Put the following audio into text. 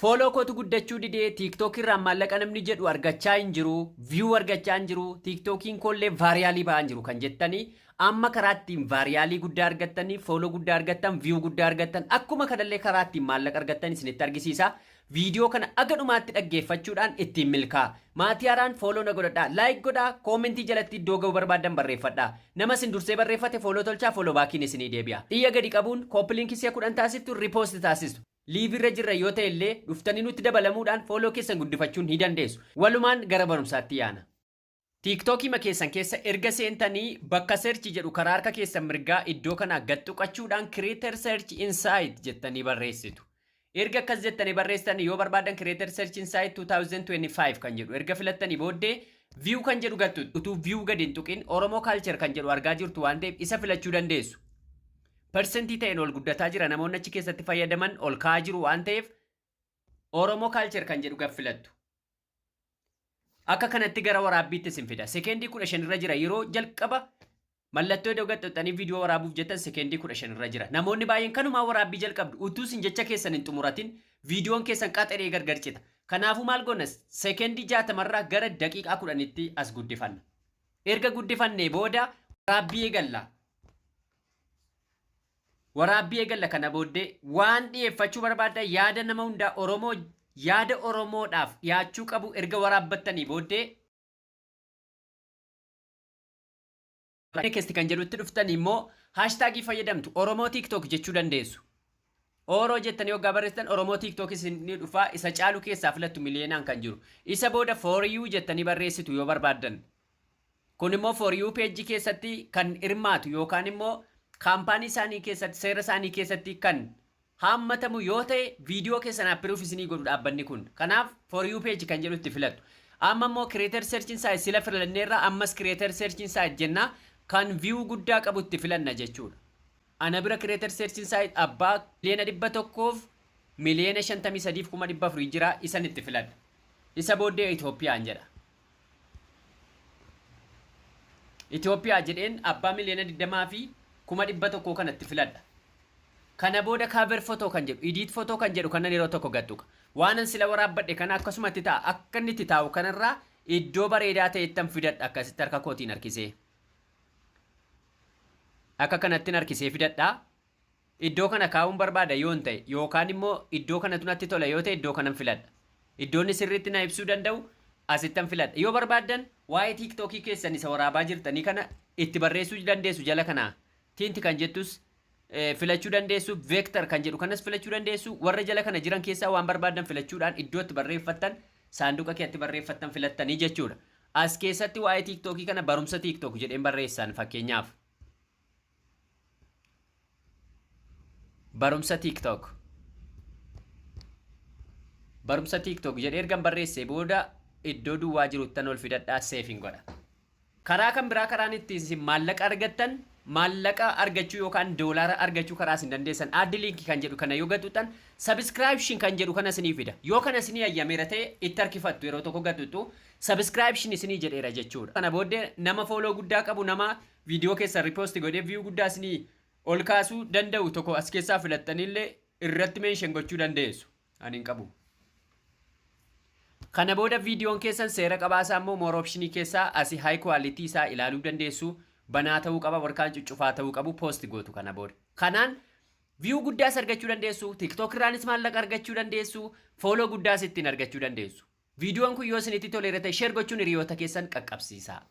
Follow kootu guddachuu didee TikTok irraan maallaqa namni jedhu argachaa hin jiru, view argachaa hin jiru, TikTokiin koollee vaariyaalii ba'aa hin jiru kan jettanii amma karaa ittiin vaariyaalii guddaa argattanii, follow guddaa argattan, view guddaa argattan, akkuma kanallee karaa ittiin maallaqa argattan isinitti argisiisa. Viidiyoo kana aga dhumaatti dhaggeeffachuudhaan ittiin milkaa. Maatii haaraan follow na godhadhaa, like godhaa, koomentii jalatti iddoo ga'u barbaadan barreeffadhaa. Nama isin dursee barreeffate follow tolchaa, follow baakiin isinii deebi'a. Xiyya gadi qabuun koppiliinkii si'a 10 taasiftu, riipoost taasistu. Liivirra jirra yoo ta'e illee dhuftanii nutti dabalamuudhaan follow keessan guddifachuun ni dandeessu. Walumaan gara barumsaatti yaana. TikTokii keessan keessa erga seentanii bakka search jedhu karaa harka keessan mirgaa iddoo kana gad tuqachuudhaan creator search insight jettanii barreessitu. Erga akkas jettanii barreessitanii yoo barbaadan creator search insight 2025 kan jedhu erga filattanii booddee view kan jedhu gattu utuu view gadi hin tuqin Oromoo culture kan jedhu argaa jirtu waan ta'eef isa filachuu dandeessu. Persentii ta'een ol guddataa jira namoonni achi keessatti fayyadaman ol ka'aa jiru waan ta'eef Oromoo culture kan jedhu gad filattu. Akka kanatti gara waraabbiitti isin fida. Sekendii 15 irra jira yeroo jalqaba mallattoo iddoo gadxoxxanii viidiyoo waraabuuf jettan sekendii 15 irra jira. Namoonni baay'een kanumaa waraabbii jalqabdu utuu isin jecha keessan hin xumuratin viidiyoon keessan qaxaree gargar cita. Kanaafuu maal goona sekendii 60 irraa gara daqiiqaa 10tti as guddifanna. Erga guddifannee booda waraabbii eegalla. Waraabbii eegalla kana booddee waan dhiyeeffachuu barbaadda yaada nama hundaa Oromoo yaada Oromoodhaaf dhiyaachuu qabu erga waraabbattanii booddee keessi kan jedhutti dhuftanii immoo haashtaagii fayyadamtu Oromoo TikTok jechuu dandeessu. Oroo jettanii waggaa barreessitan Oromoo TikTok isinii dhufaa isa caalu keessaa filattu miliyoonaan kan jiru. Isa booda for you jettanii barreessitu yoo barbaaddan. Kun immoo for you page keessatti kan hirmaatu yookaan immoo kaampaanii isaanii keessatti seera isaanii keessatti kan hammatamu yoo ta'e viidiyoo keessan appiruuf isinii godhu dhaabbanni kun. Kanaaf for you page kan jedhutti filattu. Amma immoo creator search insight sila filanneerra ammas creator search insight jenna kan view guddaa qabutti filanna jechuudha. Ana bira creator search insight abbaa miliyoona 100f miliyoona 53,400 jira isanitti filadha. Isa booddee Itoophiyaan jedha. Itoophiyaa jedheen abbaa miliyoona 20 fi 100,000 kanatti filadha. Kana booda cover photo kan jedhu, edit photo kan jedhu kanan yeroo tokko gadduqa. Waanan sila waraabbadhe kana akkasumatti ta'a akka inni itti taa'u kanarraa iddoo bareedaa ta'ettan fidadha akkasitti harka kootiin harkisee. Akka kanatti harkisee fidadha. Iddoo kana kaa'uun barbaada yoo ta'e yookaan immoo iddoo kanatu natti tola yoo ta'e iddoo kanan filadha. Iddoonni sirriitti na ibsuu danda'u asittan filadha. Yoo barbaadan waa'ee TikTokii keessan isa waraabaa jirtanii kana itti barreessuu dandeessu jala kanaa. Tinti kan jettus filachuu dandeessu, vector kan jedhu kanas filachuu dandeessu, warra jala kana jiran keessaa waan barbaadan filachuudhaan iddootti barreeffattan saanduqa keessatti barreeffattan filattanii jechuudha. As keessatti waa'ee TikTokii kana barumsa TikTok jedheen barreessan fakkeenyaaf. Barumsa TikTok. Barumsa TikTok jedhee ergan barreessee booda iddoo duwwaa jiruttan ol fidadhaa seefin godha. Karaa kan biraa karaan ittiin maallaqa argattan maallaqa argachuu yookaan doolaara argachuu karaa isin dandeessan addi liinkii kan jedhu kana yoo gattutan subscription kan jedhu kana isinii fida. Yoo kana isinii ayyameera ta'e itti harkifattu yeroo tokko gattutu subscription isinii jedheera jechuudha. Kana booddee nama follow guddaa qabu nama viidiyoo keessa repost godhee view guddaa isinii ol kaasuu danda'u tokko as keessaa filattaniillee irratti mention gochuu dandeessu. Ani hin qabu. Kana booda viidiyoon keessan seera qabaasaa immoo more optionii keessaa asii high quality isaa ilaaluu dandeessu. Banaa ta'uu qaba warkaan cuccufaa ta'uu qabu post gootu kana booda. Kanaan view guddaas argachuu dandeessu, TikTok irraanis maallaqa argachuu dandeessu, follow guddaas ittiin argachuu dandeessu. Viidiyoon kun yoo isinitti toleera ta'e share gochuun hiriyoota keessan qaqqabsiisaa.